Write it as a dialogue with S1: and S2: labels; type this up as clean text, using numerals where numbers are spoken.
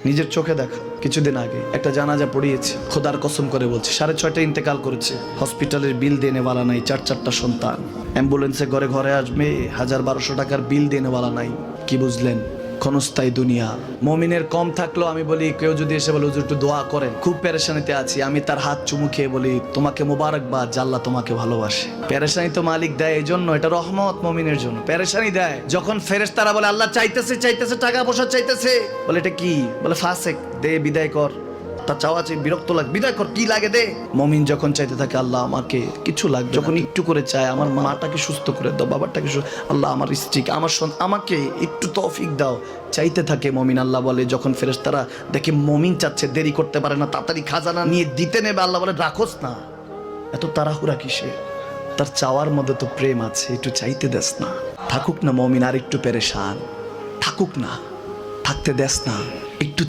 S1: নিজের চোখে দেখা কিছুদিন আগে একটা জানাজা পড়িয়েছে, খোদার কসম করে বলছে 6:30 ইন্তেকাল করেছে। হসপিটালের বিল দেনেওয়ালা নাই, 4 সন্তান, অ্যাম্বুলেন্সে ঘরে ঘরে আসবে, 1000-1200 টাকার বিল দেনেওয়ালা নাই। কি বুঝলেন? ক্ষণস্থায়ী দুনিয়া। মমিনের কম থাকলেও আমি বলি, কেউ যদি এসে বলে হুজুর একটু দোয়া করেন, খুব পেরেশানিতে আছি, আমি তার হাত চুমু খেয়ে বলি তোমাকে মোবারকবাদ, আল্লাহ তোমাকে ভালোবাসে। পেরেশানি তো মালিক দেয়, এই জন্য এটা রহমত মমিনের জন্য। পেরেশানি দেয় যখন ফেরেশতারা বলে আল্লাহ চাইতেছে চাইতেছে, টাকা পয়সা চাইতেছে, বলে এটা কি? বলে ফাসেক, দে বিদায় কর। তার চাওয়া চাই, বিরক্ত লাগে, বিদায় কর, কি লাগে দে। মমিন যখন চাইতে থাকে আল্লাহ আমাকে কিছু লাগবে, যখন একটু করে চায় আমার মাটাকে সুস্থ করে দাও, বাবাটাকে আল্লাহ আমার স্ত্রীকে, আমার আমাকে একটু তৌফিক দাও, চাইতে থাকে মমিন। আল্লাহ বলে যখন ফেরেশতারা দেখে মমিন চাচ্ছে, দেরি করতে পারে না, তাড়াতাড়ি খাজানা নিয়ে দিতে নেবে, আল্লাহ বলে রাখোস না, এত তাড়াহুড়া কিসে? তার চাওয়ার মধ্যে তো প্রেম আছে, একটু চাইতে দেস না। থাকুক না মমিন আর একটু পেরেশান, থাকুক না, থাকতে দেস না, একটু